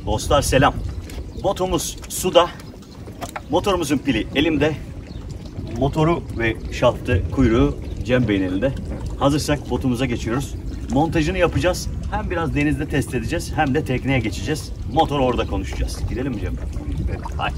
Dostlar selam. Botumuz suda. Motorumuzun pili elimde. Motoru ve şaftı, kuyruğu Cem Bey'in elinde. Hazırsak botumuza geçiyoruz. Montajını yapacağız. Hem biraz denizde test edeceğiz hem de tekneye geçeceğiz. Motor orada konuşacağız. Gidelim mi Cem? Evet. Hadi.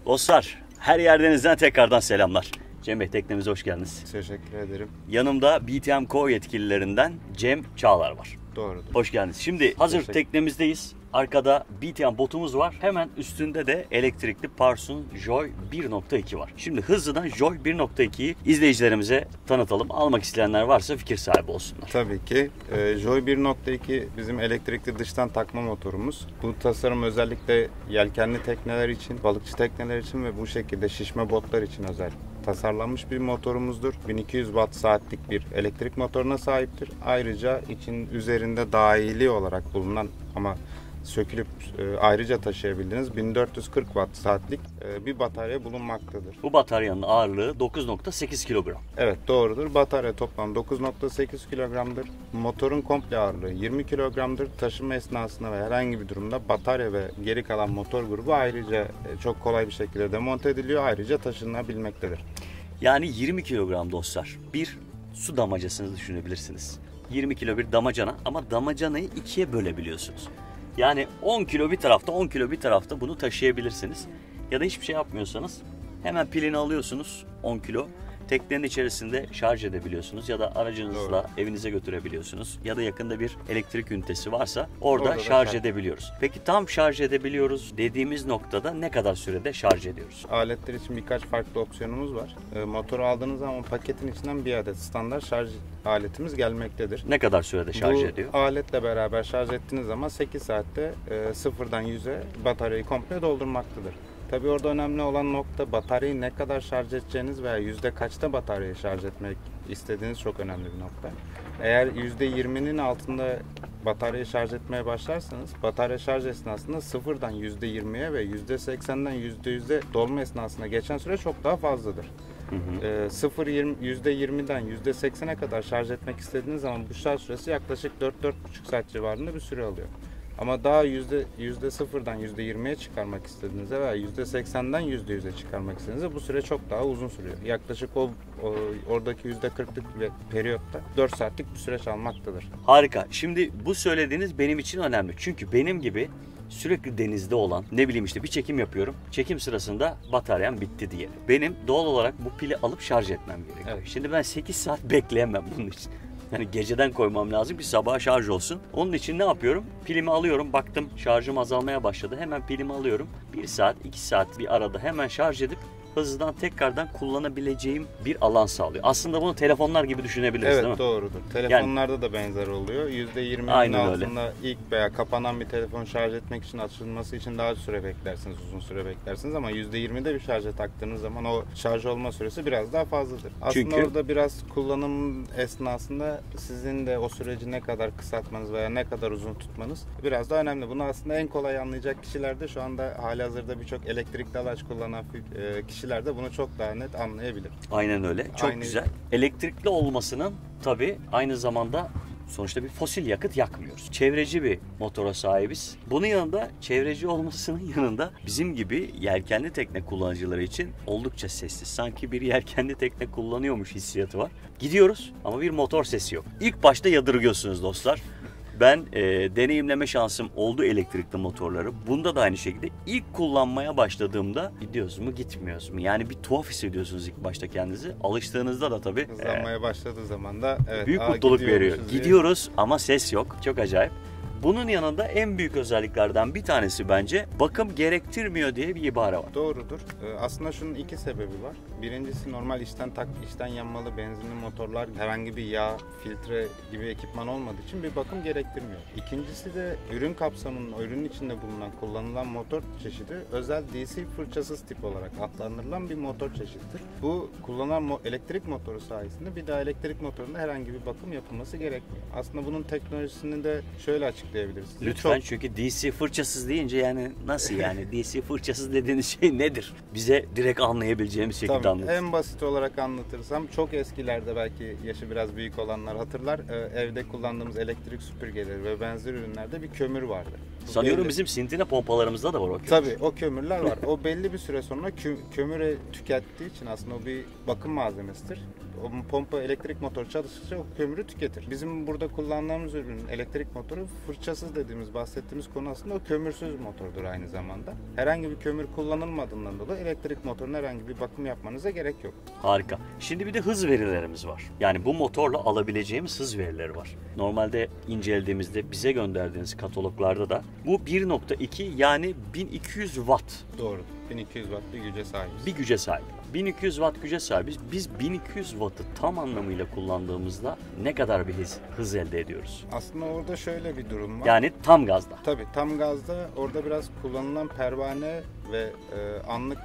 Dostlar, her yerdenizden tekrardan selamlar. Cem Bey, teknemize hoş geldiniz. Teşekkür ederim. Yanımda BTM Co yetkililerinden Cem Çağlar var. Doğrudur. Hoş geldiniz. Şimdi hazır teknemizdeyiz. Arkada BTM botumuz var. Hemen üstünde de elektrikli Parsun Joy 1.2 var. Şimdi hızlıdan Joy 1.2'yi izleyicilerimize tanıtalım. Almak isteyenler varsa fikir sahibi olsunlar. Tabii ki. Joy 1.2 bizim elektrikli dıştan takma motorumuz. Bu tasarım özellikle yelkenli tekneler için, balıkçı tekneler için ve bu şekilde şişme botlar için özel tasarlanmış bir motorumuzdur. 1200 watt saatlik bir elektrik motoruna sahiptir. Ayrıca üzerinde dahili olarak bulunan ama sökülüp ayrıca taşıyabildiğiniz 1440 watt saatlik bir batarya bulunmaktadır. Bu bataryanın ağırlığı 9.8 kilogram. Evet, doğrudur. Batarya toplam 9.8 kilogramdır. Motorun komple ağırlığı 20 kilogramdır. Taşıma esnasında ve herhangi bir durumda batarya ve geri kalan motor grubu ayrıca çok kolay bir şekilde demonte ediliyor. Ayrıca taşınabilmektedir. Yani 20 kilogram dostlar. Bir su damacasını düşünebilirsiniz. 20 kilo bir damacana ama damacanayı ikiye bölebiliyorsunuz. Yani 10 kilo bir tarafta, 10 kilo bir tarafta bunu taşıyabilirsiniz. Ya da hiçbir şey yapmıyorsanız hemen pilini alıyorsunuz 10 kilo. Teknenin içerisinde şarj edebiliyorsunuz ya da aracınızla evinize götürebiliyorsunuz. Ya da yakında bir elektrik ünitesi varsa orada şarj edebiliyoruz. Peki tam şarj edebiliyoruz dediğimiz noktada ne kadar sürede şarj ediyoruz? Aletler için birkaç farklı opsiyonumuz var. Motoru aldığınız zaman paketin içinden bir adet standart şarj aletimiz gelmektedir. Ne kadar sürede şarj ediyor? Bu aletle beraber şarj ettiğiniz zaman 8 saatte sıfırdan 100'e bataryayı komple doldurmaktadır. Tabii orada önemli olan nokta bataryayı ne kadar şarj edeceğiniz veya yüzde kaçta bataryayı şarj etmek istediğiniz çok önemli bir nokta. Eğer %20'nin altında bataryayı şarj etmeye başlarsanız batarya şarj esnasında sıfırdan %20'ye ve %80'den %100'e dolma esnasında geçen süre çok daha fazladır. %20'den %80'e kadar şarj etmek istediğiniz zaman bu şarj süresi yaklaşık 4-4,5 saat civarında bir süre alıyor. Ama daha %0'dan %20'ye çıkarmak istediğinizde veya %80'den %100'e çıkarmak istediğinizde bu süre çok daha uzun sürüyor. Yaklaşık oradaki %40'lık bir periyotta 4 saatlik bir süreç almaktadır. Harika. Şimdi bu söylediğiniz benim için önemli. Çünkü benim gibi sürekli denizde olan, ne bileyim işte bir çekim yapıyorum. Çekim sırasında bataryam bitti diye. Benim doğal olarak bu pili alıp şarj etmem gerekiyor. Evet. Şimdi ben 8 saat bekleyemem bunun için. Yani geceden koymam lazım ki sabaha şarj olsun. Onun için ne yapıyorum? Pilimi alıyorum. Baktım şarjım azalmaya başladı. Hemen pilimi alıyorum. 1 saat, 2 saat bir arada hemen şarj edip hızlıdan tekrardan kullanabileceğim bir alan sağlıyor. Aslında bunu telefonlar gibi düşünebiliriz, değil mi? Evet, doğrudur. Telefonlarda da benzer oluyor. %20'nin altında ilk veya kapanan bir telefon şarj etmek için açılması için daha süre beklersiniz, uzun süre beklersiniz ama %20'de bir şarja taktığınız zaman o şarj olma süresi biraz daha fazladır. Aslında orada biraz kullanım esnasında sizin de o süreci ne kadar kısaltmanız veya ne kadar uzun tutmanız biraz daha önemli. Bunu aslında en kolay anlayacak kişiler de şu anda halihazırda birçok elektrikli araç kullanan kişiler de bunu çok daha net anlayabilir. Aynen öyle. Çok güzel. Elektrikli olmasının tabii aynı zamanda sonuçta bir fosil yakıt yakmıyoruz. Çevreci bir motora sahibiz. Bunun yanında çevreci olmasının yanında bizim gibi yelkenli tekne kullanıcıları için oldukça sessiz. Sanki bir yelkenli tekne kullanıyormuş hissiyatı var. Gidiyoruz ama bir motor sesi yok. İlk başta yadırgıyorsunuz dostlar. Ben deneyimleme şansım oldu elektrikli motorları. Bunda da aynı şekilde ilk kullanmaya başladığımda gidiyoruz mu gitmiyoruz mu? Yani bir tuhaf hissediyorsunuz ilk başta kendinizi. Alıştığınızda da tabii. Hızlanmaya başladığı zaman da evet, büyük mutluluk veriyor. Gidiyoruz ama ses yok. Çok acayip. Bunun yanında en büyük özelliklerden bir tanesi bence bakım gerektirmiyor diye bir ibare var. Doğrudur. Aslında şunun iki sebebi var. Birincisi normal içten yanmalı benzinli motorlar herhangi bir yağ, filtre gibi ekipman olmadığı için bir bakım gerektirmiyor. İkincisi de ürün kapsamında, ürünün içinde bulunan kullanılan motor çeşidi özel DC fırçasız tip olarak adlandırılan bir motor çeşididir. Bu kullanılan elektrik motoru sayesinde bir daha elektrik motorunda herhangi bir bakım yapılması gerekmiyor. Aslında bunun teknolojisini de şöyle açıklayabilirim. açıklayabiliriz. Lütfen, çünkü DC fırçasız deyince yani nasıl yani DC fırçasız dediğiniz şey nedir? Bize direkt anlayabileceğimiz şekilde anlatın. En basit olarak anlatırsam, çok eskilerde belki yaşı biraz büyük olanlar hatırlar. Evde kullandığımız elektrik süpürgeleri ve benzer ürünlerde bir kömür vardı. Sanıyorum bizim Sintine pompalarımızda da var o kömür. Tabii o kömürler var. O belli bir süre sonra kömürü tükettiği için aslında o bir bakım malzemesidir. O pompa elektrik motoru çalıştıkça o kömürü tüketir. Bizim burada kullandığımız ürünün elektrik motoru fırçasız dediğimiz, bahsettiğimiz konu aslında o kömürsüz motordur aynı zamanda. Herhangi bir kömür kullanılmadığından dolayı elektrik motorun herhangi bir bakım yapmanıza gerek yok. Harika. Şimdi bir de hız verilerimiz var. Yani bu motorla alabileceğimiz hız verileri var. Normalde incelediğimizde bize gönderdiğiniz kataloglarda da bu 1.2 yani 1200 watt. Doğru. 1200 watt bir güce sahibiz. Bir güce sahip. 1200 watt güce sahibiz. Biz 1200 wattı tam anlamıyla kullandığımızda ne kadar bir hız elde ediyoruz? Aslında orada şöyle bir durum var. Yani tam gazda. Tabii tam gazda orada biraz kullanılan pervane ve anlık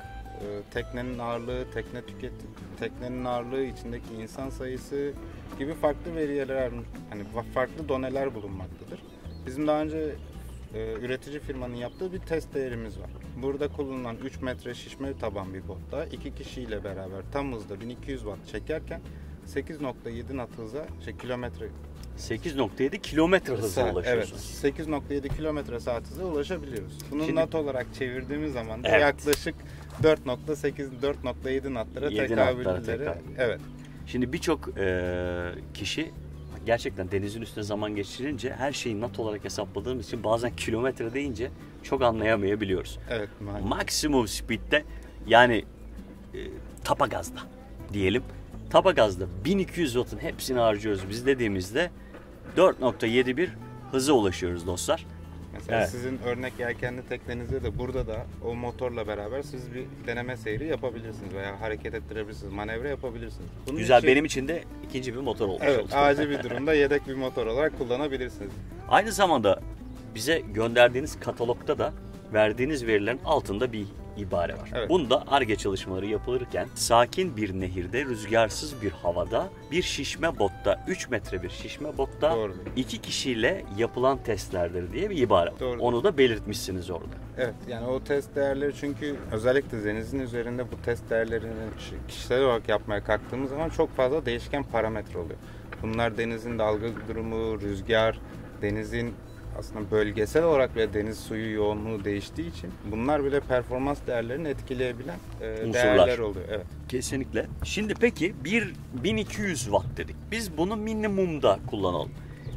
teknenin ağırlığı, teknenin ağırlığı, içindeki insan sayısı gibi farklı veriler, hani farklı doneler bulunmaktadır. Bizim daha önce üretici firmanın yaptığı bir test değerimiz var. Burada kullanılan 3 metre şişme taban bir botta 2 kişiyle beraber tam hızda 1200 watt çekerken 8.7 knot hıza, kilometre 8.7 kilometre hıza ulaşıyorsunuz. Evet, 8.7 kilometre saat hıza ulaşabiliyoruz. Bunu knot olarak çevirdiğimiz zaman da yaklaşık 4.7 knotlara tekabülleri. Evet. Şimdi birçok kişi gerçekten denizin üstünde zaman geçirince her şeyi knot olarak hesapladığımız için bazen kilometre deyince çok anlayamayabiliyoruz. Evet. Maksimum speed'de yani tapa gazda diyelim. Tapa gazda 1200 wattın hepsini harcıyoruz biz dediğimizde 4.71 hıza ulaşıyoruz dostlar. Mesela sizin örnek yelkenli teknenizde de burada da o motorla beraber siz bir deneme seyri yapabilirsiniz veya hareket ettirebilirsiniz, manevra yapabilirsiniz. Bunun güzel, benim için de ikinci bir motor olmuş oldu. Acil bir durumda yedek bir motor olarak kullanabilirsiniz. Aynı zamanda bize gönderdiğiniz katalogda da verdiğiniz verilerin altında bir ibare var. Evet. Bunda Ar-Ge çalışmaları yapılırken sakin bir nehirde, rüzgarsız bir havada, bir şişme botta, 3 metre bir şişme botta 2 kişiyle yapılan testlerdir diye bir ibare var. Doğru. Onu da belirtmişsiniz orada. Evet, yani o test değerleri, çünkü özellikle denizin üzerinde bu test değerlerini kişisel olarak yapmaya kalktığımız zaman çok fazla değişken parametre oluyor. Bunlar denizin dalga durumu, rüzgar, denizin aslında bölgesel olarak ve deniz suyu yoğunluğu değiştiği için bunlar bile performans değerlerini etkileyebilen değerler oluyor. Evet. Kesinlikle. Şimdi peki 1200 watt dedik. Biz bunu minimumda kullanalım.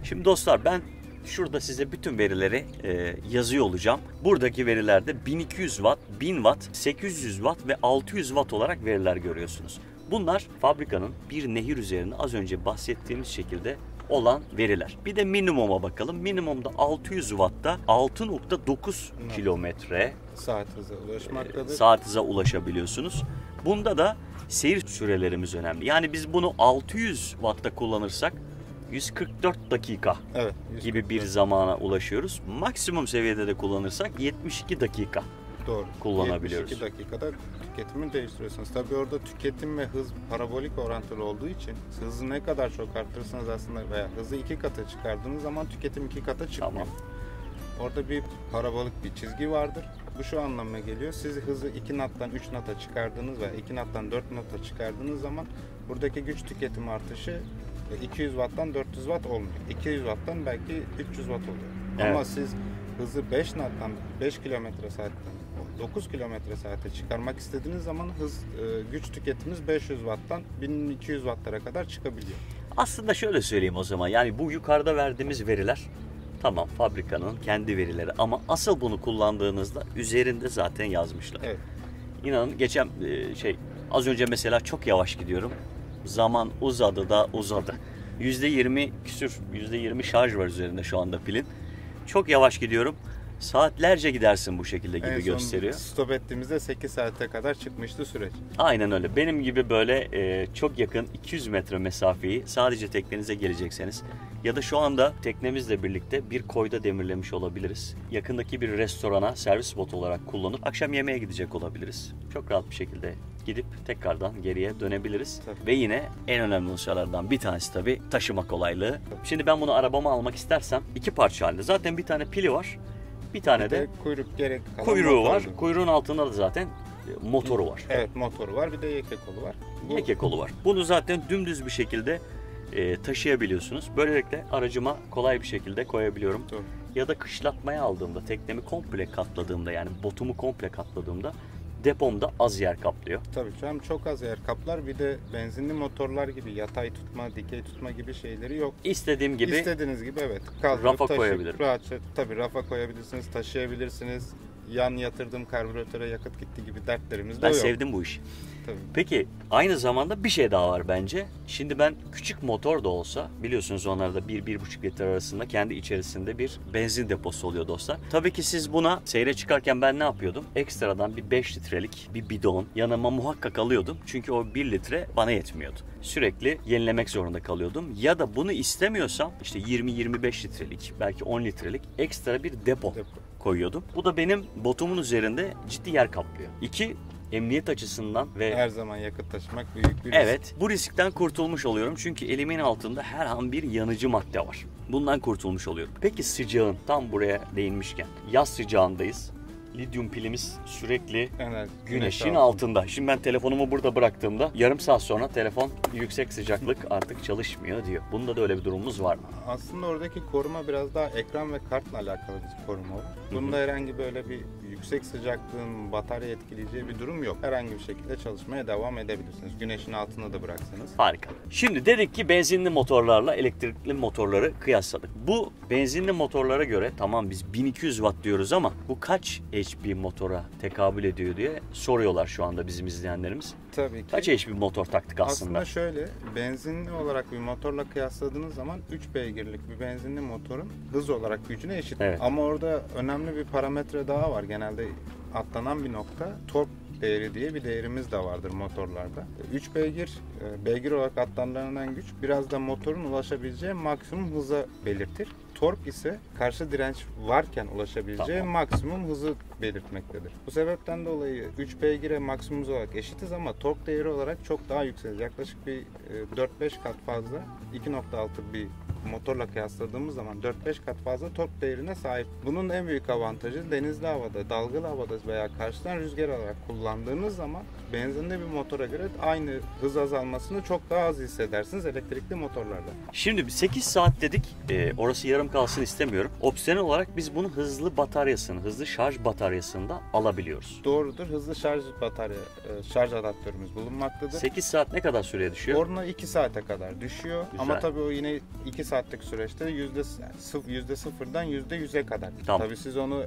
Şimdi dostlar, ben şurada size bütün verileri yazıyor olacağım. Buradaki verilerde 1200 watt, 1000 watt, 800 watt ve 600 watt olarak veriler görüyorsunuz. Bunlar fabrikanın bir nehir üzerine az önce bahsettiğimiz şekilde olan veriler. Bir de minimuma bakalım. Minimumda 600 wattta 6.9 kilometre saat hıza ulaşmaktadır. Saat hıza ulaşabiliyorsunuz. Bunda da seyir sürelerimiz önemli. Yani biz bunu 600 wattta kullanırsak 144 dakika gibi bir zamana ulaşıyoruz. Maksimum seviyede de kullanırsak 72 dakika kullanabiliyoruz. 72 dakikada tüketimi değiştiriyorsunuz. Tabii orada tüketim ve hız parabolik orantılı olduğu için hızı ne kadar çok arttırırsanız aslında veya hızı 2 kata çıkardığınız zaman tüketim 2 kata çıkmıyor. Tamam. Orada bir parabolik bir çizgi vardır. Bu şu anlamına geliyor: siz hızı 2 knot'tan 3 knot'a çıkardığınız veya 2 knot'tan 4 knot'a çıkardığınız zaman buradaki güç tüketim artışı 200 watt'tan 400 watt olmuyor. 200 watt'tan belki 300 watt oluyor. Evet. Ama siz hızı 5 knot'tan 5 kilometre saatten 9 kilometre saate çıkarmak istediğiniz zaman güç tüketiminiz 500 watt'tan 1200 watt'lara kadar çıkabiliyor. Aslında şöyle söyleyeyim o zaman. Yani bu yukarıda verdiğimiz veriler tamam, fabrikanın kendi verileri, ama asıl bunu kullandığınızda üzerinde zaten yazmışlar. Evet. İnanın geçen az önce mesela çok yavaş gidiyorum. Zaman uzadı da uzadı. %20 küsür, %20 şarj var üzerinde şu anda pilin. Çok yavaş gidiyorum. Saatlerce gidersin bu şekilde gibi gösteriyor. Stop ettiğimizde 8 saate kadar çıkmıştı süreç. Aynen öyle. Benim gibi böyle çok yakın 200 metre mesafeyi sadece teknenize gelecekseniz ya da şu anda teknemizle birlikte bir koyda demirlemiş olabiliriz. Yakındaki bir restorana servis botu olarak kullanıp akşam yemeğe gidecek olabiliriz. Çok rahat bir şekilde gidip tekrardan geriye dönebiliriz. Tabii. Ve yine en önemli unsurlardan bir tanesi tabii taşıma kolaylığı. Tabii. Şimdi ben bunu arabama almak istersem 2 parça halinde. Zaten bir tane pili var. Bir tane de kuyruk gerek kalan kuyruğu var. Kuyruğun altında da zaten motoru var. Evet, motoru var. Bir de yeke kolu var. Yeke kolu var. Bunu zaten dümdüz bir şekilde taşıyabiliyorsunuz. Böylelikle aracıma kolay bir şekilde koyabiliyorum. Doğru. Ya da kışlatmaya aldığımda, teknemi komple katladığımda, yani botumu komple katladığımda depomda az yer kaplıyor. Tabii şu an çok az yer kaplar. Bir de benzinli motorlar gibi yatay tutma, dikey tutma gibi şeyleri yok. İstediğim gibi, İstediğiniz gibi evet. Kaldırıp rafa koyabilirim. Rahatça, tabii rafa koyabilirsiniz, taşıyabilirsiniz. Yan yatırdığım karbüratöre yakıt gitti gibi dertlerimiz de ben yok. sevdim bu işi. Tabii. Peki aynı zamanda bir şey daha var bence. Şimdi ben küçük motor da olsa, biliyorsunuz onlarda 1-1,5 litre arasında kendi içerisinde bir benzin deposu oluyor dostlar. Tabii ki siz buna seyre çıkarken ben ne yapıyordum? Ekstradan bir 5 litrelik bir bidon yanıma muhakkak alıyordum. Çünkü o 1 litre bana yetmiyordu. Sürekli yenilemek zorunda kalıyordum. Ya da bunu istemiyorsam işte 20-25 litrelik, belki 10 litrelik ekstra bir depo koyuyordum. Bu da benim botumun üzerinde ciddi yer kaplıyor. 2, emniyet açısından ve her zaman yakıt taşımak büyük bir risk. Evet, bu riskten kurtulmuş oluyorum. Çünkü elimin altında her an bir yanıcı madde var. Bundan kurtulmuş oluyorum. Peki sıcağın, tam buraya değinmişken, yaz sıcağındayız. Lityum pilimiz sürekli güneşin altında. Şimdi ben telefonumu burada bıraktığımda yarım saat sonra telefon yüksek sıcaklık artık çalışmıyor diyor. Bunda da öyle bir durumumuz var mı? Aslında oradaki koruma biraz daha ekran ve kartla alakalı bir koruma var. Bunda herhangi böyle bir yüksek sıcaklığın batarya etkileyeceği bir durum yok. Herhangi bir şekilde çalışmaya devam edebilirsiniz. Güneşin altında da bıraksanız. Harika. Şimdi dedik ki benzinli motorlarla elektrikli motorları kıyasladık. Bu benzinli motorlara göre tamam biz 1200 watt diyoruz ama bu kaç HP motora tekabül ediyor diye soruyorlar şu anda bizim izleyenlerimiz. Tabii ki. Kaç HP motor taktık aslında? Aslında şöyle, benzinli olarak bir motorla kıyasladığınız zaman 3 beygirlik bir benzinli motorun hız olarak gücüne eşit. Evet. Ama orada önemli bir parametre daha var. Genelde atlanan bir nokta. Tork değeri diye bir değerimiz de vardır motorlarda. 3 beygir olarak adlandırılan güç biraz da motorun ulaşabileceği maksimum hıza belirtir. Tork ise karşı direnç varken ulaşabileceği maksimum hızı belirtmektedir. Bu sebepten dolayı 3 beygire maksimum hız olarak eşitiz ama tork değeri olarak çok daha yüksek. Yaklaşık bir 4-5 kat fazla, 2.6 bir motorla kıyasladığımız zaman 4-5 kat fazla tork değerine sahip. Bunun en büyük avantajı denizli havada, dalgalı havada veya karşıdan rüzgar alarak kullandığınız zaman benzinli bir motora göre aynı hız azalmasını çok daha az hissedersiniz elektrikli motorlarda. Şimdi 8 saat dedik. Orası yarım kalsın istemiyorum. Opsiyonel olarak biz bunu hızlı bataryasını, hızlı şarj bataryasında alabiliyoruz. Doğrudur. Hızlı şarj şarj adaptörümüz bulunmaktadır. 8 saat ne kadar süreye düşüyor? Oruna 2 saate kadar düşüyor. Güzel. Ama tabii o yine 2 saatlik süreçte %0'dan %100'e kadar. Tamam. Tabii siz onu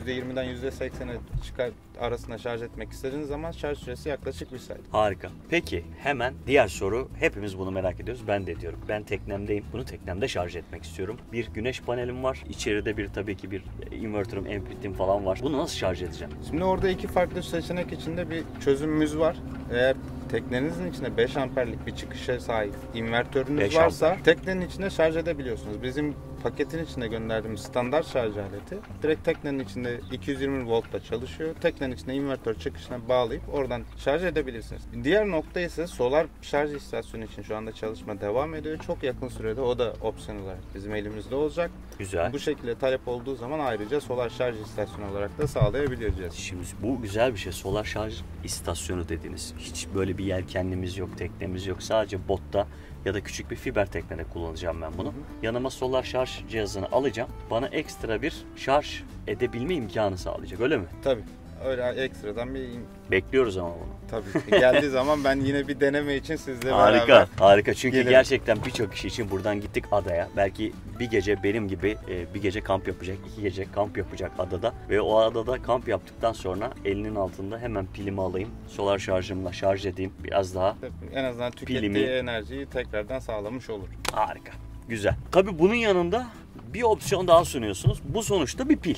%20'den %80'e arasında şarj etmek istediğiniz zaman şarj süresi yaklaşık 1 saat. Harika. Peki hemen diğer soru. Hepimiz bunu merak ediyoruz. Ben de ediyorum. Ben teknemdeyim. Bunu teknemde şarj etmek istiyorum. Bir güneş panelim var. İçeride tabii ki bir inverter'ım, amplitim falan var. Bunu nasıl şarj edeceğim? Şimdi orada 2 farklı seçenek içinde bir çözümümüz var. Eğer teknenizin içinde 5 amperlik bir çıkışa sahip invertörünüz varsa teknenin içine şarj edebiliyorsunuz. Bizim paketin içinde gönderdiğimiz standart şarj aleti direkt teknenin içinde 220 voltla çalışıyor. Teknenin içinde invertör çıkışına bağlayıp oradan şarj edebilirsiniz. Diğer nokta ise solar şarj istasyonu için şu anda çalışma devam ediyor. Çok yakın sürede o da opsiyon olarak bizim elimizde olacak. Güzel. Bu şekilde talep olduğu zaman ayrıca solar şarj istasyonu olarak da sağlayabileceğiz. Şimdi bu güzel bir şey. Solar şarj istasyonu dediniz. Hiç böyle bir yelkenlimiz yok, teknemiz yok. Sadece botta ya da küçük bir fiber teknede kullanacağım ben bunu. Yanıma solar şarj cihazını alacağım. Bana ekstra bir şarj edebilme imkanı sağlayacak, öyle mi? Tabii. Öyle ekstradan bir... Bekliyoruz ama bunu. Tabii. Geldiği zaman ben yine bir deneme için sizle harika, beraber... Harika. Çünkü gelirim. Gerçekten birçok kişi için buradan gittik adaya. Belki bir gece benim gibi bir gece kamp yapacak, 2 gece kamp yapacak adada. Ve o adada kamp yaptıktan sonra elinin altında hemen pilimi alayım. Solar şarjımla şarj edeyim. Biraz daha Tabii, en azından tükettiği enerjiyi tekrardan sağlamış olur. Harika. Güzel. Tabii bunun yanında bir opsiyon daha sunuyorsunuz. Bu sonuçta bir pil.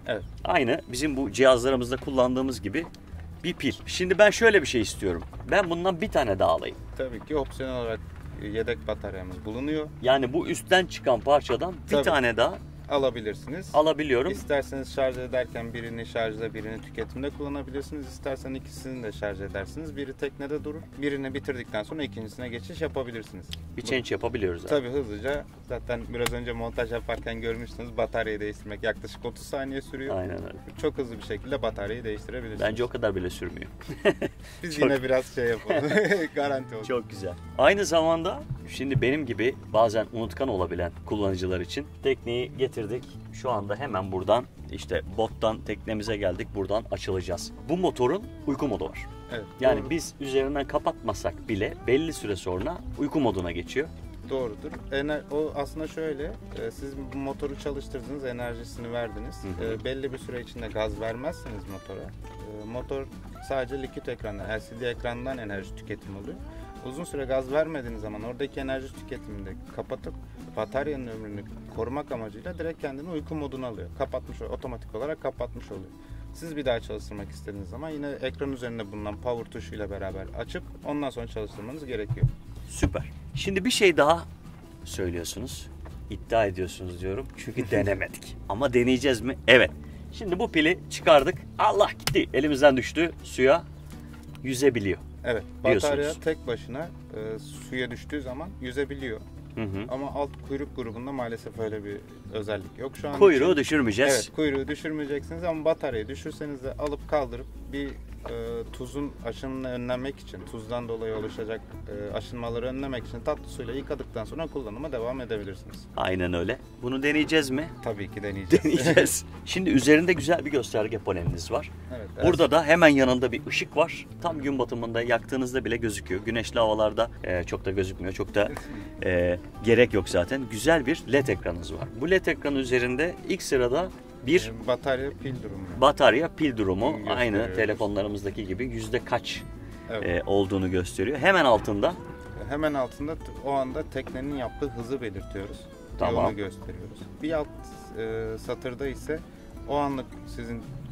Evet. Aynı bizim bu cihazlarımızda kullandığımız gibi bir pil. Şimdi ben şöyle bir şey istiyorum. Ben bundan bir tane daha alayım. Tabii ki opsiyonel olarak yedek bataryamız bulunuyor. Yani bu üstten çıkan parçadan bir Tabii. tane daha alabilirsiniz. Alabiliyorum. İsterseniz şarj ederken birini şarjda, birini tüketimde kullanabilirsiniz. İstersen ikisini de şarj edersiniz. Biri teknede durur. Birini bitirdikten sonra ikincisine geçiş yapabilirsiniz. Bir change yapabiliyoruz. Tabii hızlıca. Zaten biraz önce montaj yaparken görmüştünüz, bataryayı değiştirmek yaklaşık 30 saniye sürüyor. Aynen öyle. Çok hızlı bir şekilde bataryayı değiştirebilirsiniz. Bence o kadar bile sürmüyor. Biz yine biraz şey yapalım. Garanti olsun. Çok güzel. Aynı zamanda şimdi benim gibi bazen unutkan olabilen kullanıcılar için tekneyi getirdik. Şu anda hemen buradan işte bottan teknemize geldik. Buradan açılacağız. Bu motorun uyku modu var. Evet, Yani doğru. biz üzerinden kapatmasak bile belli süre sonra uyku moduna geçiyor. Doğrudur. O aslında şöyle, siz bu motoru çalıştırdınız, enerjisini verdiniz. Belli bir süre içinde gaz vermezseniz motora, motor sadece likit ekrandan, LCD ekrandan enerji tüketimi oluyor. Uzun süre gaz vermediğiniz zaman oradaki enerji tüketimini de kapatıp bataryanın ömrünü korumak amacıyla direkt kendini uyku moduna alıyor. Otomatik olarak kapatmış oluyor. Siz bir daha çalıştırmak istediğiniz zaman yine ekran üzerinde bulunan power tuşuyla beraber açıp ondan sonra çalıştırmanız gerekiyor. Süper. Şimdi bir şey daha söylüyorsunuz. İddia ediyorsunuz diyorum. Çünkü denemedik. Ama deneyeceğiz mi? Evet. Şimdi bu pili çıkardık. Allah gitti. Elimizden düştü. Suya yüzebiliyor. Evet. Batarya tek başına suya düştüğü zaman yüzebiliyor. Ama alt kuyruk grubunda maalesef öyle bir özellik yok. Şu an kuyruğu düşürmeyeceğiz. Evet, kuyruğu düşürmeyeceksiniz ama bataryayı düşürseniz de alıp kaldırıp bir tuzun aşınımını önlemek için, tuzdan dolayı oluşacak aşınmaları önlemek için tatlı suyla yıkadıktan sonra kullanıma devam edebilirsiniz. Aynen öyle. Bunu deneyeceğiz mi? Tabii ki deneyeceğiz. Deneyeceğiz. Şimdi üzerinde güzel bir gösterge paneliniz var. Evet, burada da hemen yanında bir ışık var. Tam gün batımında yaktığınızda bile gözüküyor. Güneşli havalarda çok da gözükmüyor. Çok da gerek yok zaten. Güzel bir LED ekranınız var. Bu LED ekranı üzerinde ilk sırada bir batarya pil durumu. Batarya pil durumu aynı telefonlarımızdaki gibi yüzde kaç olduğunu gösteriyor. Hemen altında o anda teknenin yaptığı hızı belirtiyoruz. Tamam. Onu gösteriyoruz. Bir alt satırda ise o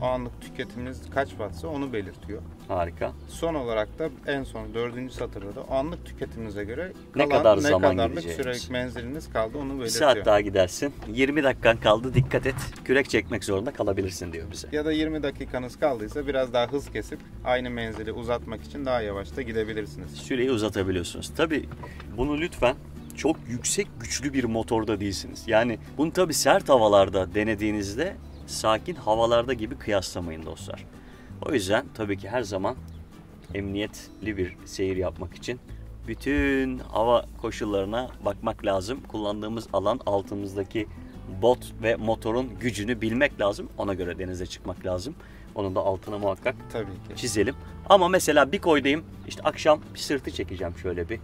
anlık tüketiminiz kaç wattsa onu belirtiyor. Harika. Son olarak da en son 4. satırda da anlık tüketiminize göre ne kadarlık süre menziliniz kaldı onu belirtiyor. Bir saat daha gidersin. 20 dakikan kaldı, dikkat et. Kürek çekmek zorunda kalabilirsin diyor bize. Ya da 20 dakikanız kaldıysa biraz daha hız kesip aynı menzili uzatmak için daha yavaş da gidebilirsiniz. Süreyi uzatabiliyorsunuz. Tabii bunu lütfen çok yüksek güçlü bir motorda değilsiniz. Yani bunu tabii sert havalarda denediğinizde sakin havalarda gibi kıyaslamayın dostlar. O yüzden tabii ki her zaman emniyetli bir seyir yapmak için bütün hava koşullarına bakmak lazım. Kullandığımız alan altımızdaki bot ve motorun gücünü bilmek lazım. Ona göre denize çıkmak lazım. Onun da altına muhakkak tabii ki çizelim. Ama mesela bir koydayım. İşte akşam bir sırtı çekeceğim şöyle bir.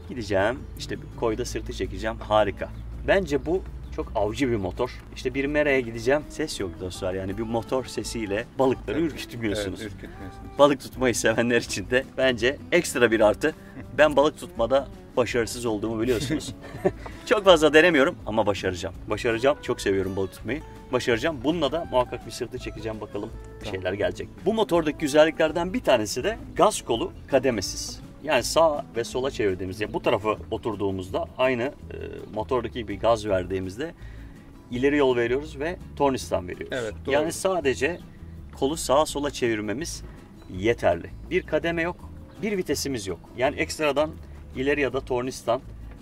Gideceğim işte bir koyda sırtı çekeceğim. Harika. Bence bu çok avcı bir motor. İşte bir meraya gideceğim. Ses yok dostlar. Yani bir motor sesiyle balıkları ürkütmüyorsunuz. Evet, ürkütmüyorsunuz. Balık tutmayı sevenler için de bence ekstra bir artı. Ben balık tutmada başarısız olduğumu biliyorsunuz. Çok fazla denemiyorum ama başaracağım. Başaracağım. Çok seviyorum balık tutmayı. Başaracağım. Bununla da muhakkak bir sırtı çekeceğim bakalım. Bir şeyler gelecek. Bu motordaki güzelliklerden bir tanesi de gaz kolu kademesiz. Yani sağa ve sola çevirdiğimizde, bu tarafa oturduğumuzda aynı motordaki gibi gaz verdiğimizde ileri yol veriyoruz ve tornistan veriyoruz. Evet, doğru. Yani sadece kolu sağa sola çevirmemiz yeterli. Bir kademe yok, bir vitesimiz yok. Yani ekstradan ileri ya da tornistan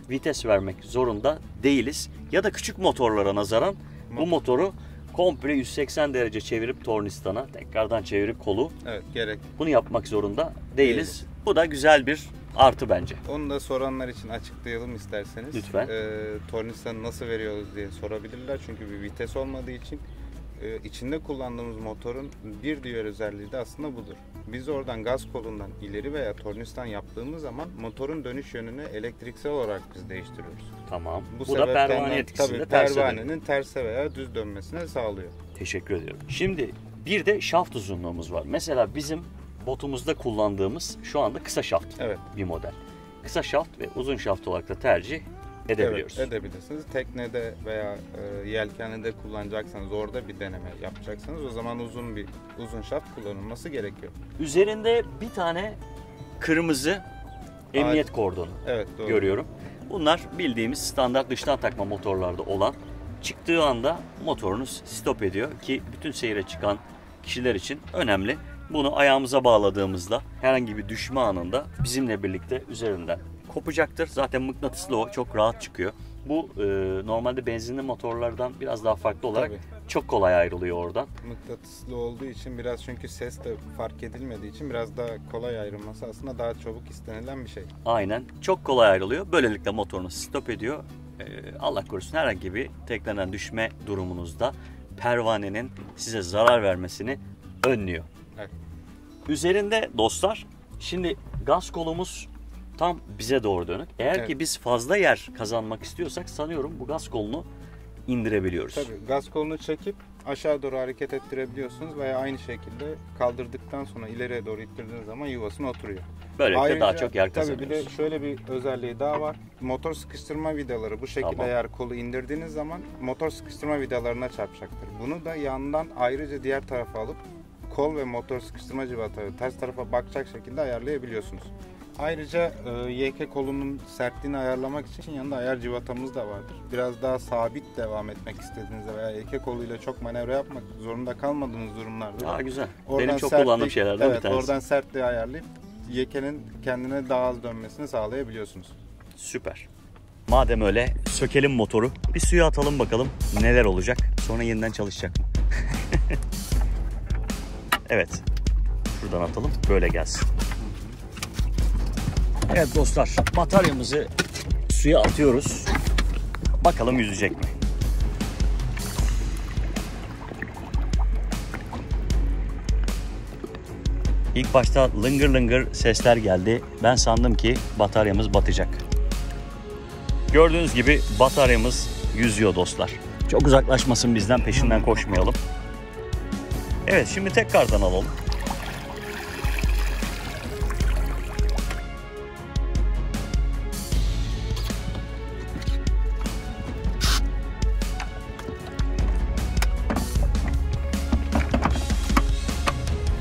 vites vermek zorunda değiliz. Ya da küçük motorlara nazaran bu motoru komple 180 derece çevirip tornistana, tekrardan çevirip kolu. Evet, gerek. Bunu yapmak zorunda değiliz. Bu da güzel bir artı bence. Onu da soranlar için açıklayalım isterseniz. Lütfen. Tornistanı nasıl veriyoruz diye sorabilirler. Çünkü bir vites olmadığı için içinde kullandığımız motorun bir diğer özelliği de aslında budur. Biz oradan gaz kolundan ileri veya tornistan yaptığımız zaman motorun dönüş yönünü elektriksel olarak biz değiştiriyoruz. Tamam. Bu da sebepten pervane etkisinde pervanenin terse veya düz dönmesine sağlıyor. Teşekkür ediyorum. Şimdi bir de şaft uzunluğumuz var. Mesela bizim botumuzda kullandığımız şu anda kısa şaft bir model. Kısa şaft ve uzun şaft olarak da tercih edebiliyoruz. Evet, edebilirsiniz. Teknede veya yelkenede kullanacaksanız, orada bir deneme yapacaksanız o zaman uzun şaft kullanılması gerekiyor. Üzerinde bir tane kırmızı emniyet kordonu görüyorum. Bunlar bildiğimiz standart dıştan takma motorlarda olan çıktığı anda motorunuz stop ediyor ki bütün seyre çıkan kişiler için önemli. Bunu ayağımıza bağladığımızda herhangi bir düşme anında bizimle birlikte üzerinden kopacaktır. Zaten mıknatıslı o, çok rahat çıkıyor. Bu normalde benzinli motorlardan biraz daha farklı olarak çok kolay ayrılıyor oradan. Mıknatıslı olduğu için biraz, çünkü ses de fark edilmediği için biraz daha kolay ayrılması aslında daha çabuk istenilen bir şey. Aynen. Çok kolay ayrılıyor. Böylelikle motorunu stop ediyor. Allah korusun herhangi bir tekrardan düşme durumunuzda pervanenin size zarar vermesini önlüyor. Evet. Üzerinde dostlar, şimdi gaz kolumuz tam bize doğru dönük. Eğer ki biz fazla yer kazanmak istiyorsak sanıyorum bu gaz kolunu indirebiliyoruz. Tabii gaz kolunu çekip aşağı doğru hareket ettirebiliyorsunuz veya aynı şekilde kaldırdıktan sonra ileriye doğru ittirdiğiniz zaman yuvasına oturuyor. Böylelikle ayrıca, daha çok yer kazanıyoruz. Tabii bir de şöyle bir özelliği daha var. Motor sıkıştırma vidaları bu şekilde eğer kolu indirdiğiniz zaman motor sıkıştırma vidalarına çarpacaktır. Bunu da yandan ayrıca diğer tarafa alıp kol ve motor sıkıştırma cıvataları ters tarafa bakacak şekilde ayarlayabiliyorsunuz. Ayrıca YK kolunun sertliğini ayarlamak için yanında ayar cıvatamız da vardır. Biraz daha sabit devam etmek istediğinizde veya YK koluyla çok manevra yapmak zorunda kalmadığınız durumlarda. Güzel. Benim çok kullandığım şeylerden bir tanesi. Oradan sertliği ayarlayıp YK'nin kendine daha az dönmesini sağlayabiliyorsunuz. Süper. Madem öyle sökelim motoru. Bir suya atalım bakalım neler olacak. Sonra yeniden çalışacak mı? Evet. Şuradan atalım. Böyle gelsin. Evet dostlar, bataryamızı suya atıyoruz. Bakalım yüzecek mi? İlk başta lıngır lıngır sesler geldi. Ben sandım ki bataryamız batacak. Gördüğünüz gibi bataryamız yüzüyor dostlar. Çok uzaklaşmasın bizden, peşinden koşmayalım. Evet, şimdi tekrardan alalım.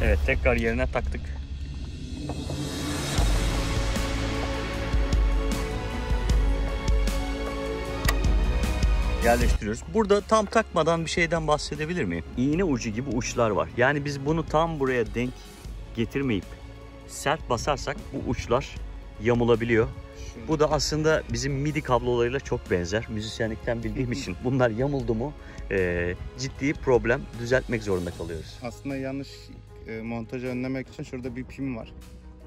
Evet, tekrar yerine taktık. Yerleştiriyoruz. Burada tam takmadan bir şeyden bahsedebilir miyim? İğne ucu gibi uçlar var. Yani biz bunu tam buraya denk getirmeyip sert basarsak bu uçlar yamulabiliyor. Bu da aslında bizim MIDI kablolarıyla çok benzer. Müzisyenlikten bildiğim için bunlar yamuldu mu ciddi problem, düzeltmek zorunda kalıyoruz. Aslında yanlış montajı önlemek için şurada bir pim var.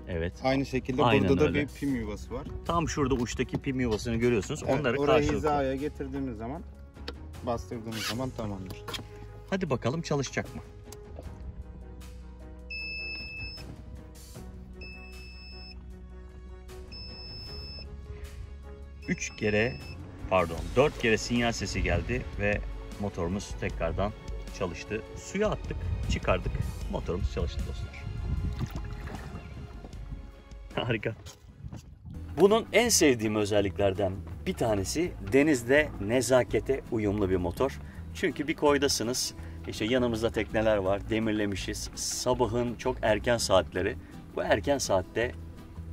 Evet. Aynı şekilde Aynen burada da öyle. bir pim yuvası var. Tam şurada uçtaki pim yuvasını görüyorsunuz. Evet, onları orayı karşılıklı hizaya getirdiğimiz zaman, bastırdığımız zaman tamamdır. Hadi bakalım çalışacak mı? Dört kere sinyal sesi geldi ve motorumuz tekrardan çalıştı. Suya attık, çıkardık. Motorumuz çalıştı dostlar. Harika. Bunun en sevdiğim özelliklerden bir tanesi denizde nezakete uyumlu bir motor. Çünkü bir koydasınız, işte yanımızda tekneler var, demirlemişiz. Sabahın çok erken saatleri. Bu erken saatte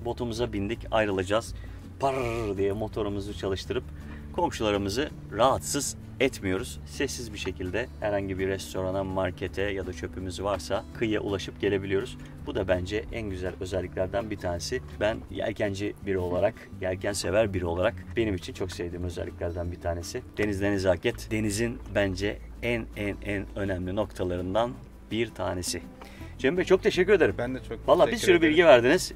botumuza bindik, ayrılacağız. Parr diye motorumuzu çalıştırıp komşularımızı rahatsız etmiyoruz. Sessiz bir şekilde herhangi bir restorana, markete ya da çöpümüz varsa kıyıya ulaşıp gelebiliyoruz. Bu da bence en güzel özelliklerden bir tanesi. Ben yelkenci biri olarak, yelken sever biri olarak benim için çok sevdiğim özelliklerden bir tanesi. Denizde nezaket, denizin bence en önemli noktalarından bir tanesi. Cem Bey çok teşekkür ederim. Ben de çok teşekkür ederim. Valla bir sürü bilgi verdiniz.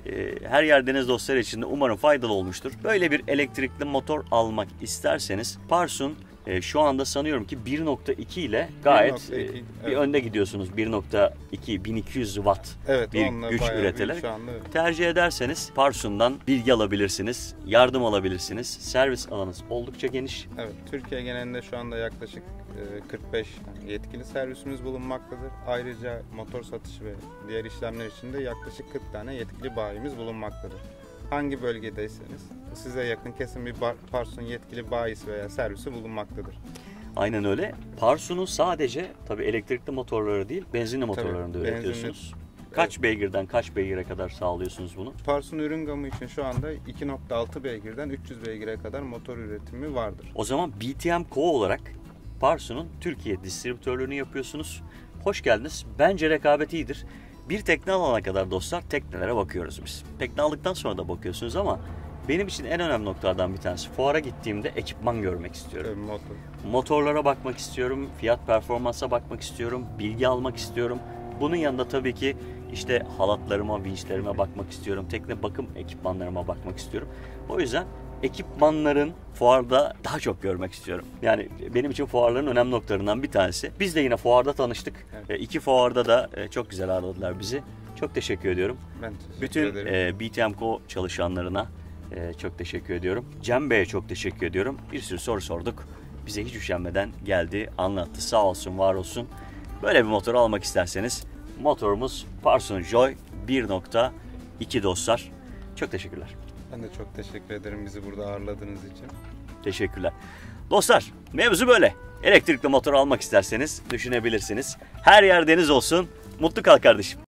Her yer deniz dostları için de umarım faydalı olmuştur. Böyle bir elektrikli motor almak isterseniz Parsun şu anda sanıyorum ki 1.2 ile gayet bir önde gidiyorsunuz. 1.2 1200 watt bir güç üreterek. Tercih ederseniz Parsun'dan bilgi alabilirsiniz, yardım alabilirsiniz. Servis alanınız oldukça geniş. Evet, Türkiye genelinde şu anda yaklaşık 45 yetkili servisimiz bulunmaktadır. Ayrıca motor satışı ve diğer işlemler için de yaklaşık 40 tane yetkili bayimiz bulunmaktadır. Hangi bölgedeyseniz size yakın kesin bir Parsun yetkili bayisi veya servisi bulunmaktadır. Aynen öyle. Parsun'un sadece tabii elektrikli motorları değil, benzinli motorlarını da üretiyorsunuz. Kaç beygirden kaç beygire kadar sağlıyorsunuz bunu? Parsun ürün gamı için şu anda 2.6 beygirden 300 beygire kadar motor üretimi vardır. O zaman BTM Co olarak Parsu'nun Türkiye distribütörlüğünü yapıyorsunuz. Hoş geldiniz. Bence rekabet iyidir. Bir tekne alana kadar dostlar teknelere bakıyoruz biz. Tekne aldıktan sonra da bakıyorsunuz ama benim için en önemli noktalardan bir tanesi, fuara gittiğimde ekipman görmek istiyorum. Motorlara bakmak istiyorum, fiyat performansa bakmak istiyorum, bilgi almak istiyorum. Bunun yanında tabii ki işte halatlarıma, vinçlerime bakmak istiyorum, tekne bakım ekipmanlarıma bakmak istiyorum. O yüzden ekipmanların fuarda daha çok görmek istiyorum. Yani benim için fuarların önemli noktalarından bir tanesi. Biz de yine fuarda tanıştık. Evet. 2 fuarda da çok güzel ağırladılar bizi. Çok teşekkür ediyorum. Ben teşekkür bütün ederim. BTM.co çalışanlarına çok teşekkür ediyorum. Cem Bey'e çok teşekkür ediyorum. Bir sürü soru sorduk. Bize hiç üşenmeden geldi, anlattı. Sağ olsun, var olsun. Böyle bir motor almak isterseniz motorumuz Parson Joy 1.2 dostlar. Çok teşekkürler. Ben de çok teşekkür ederim bizi burada ağırladığınız için. Teşekkürler. Dostlar, mevzu böyle. Elektrikli motor almak isterseniz düşünebilirsiniz. Her yer deniz olsun. Mutlu kal kardeşim.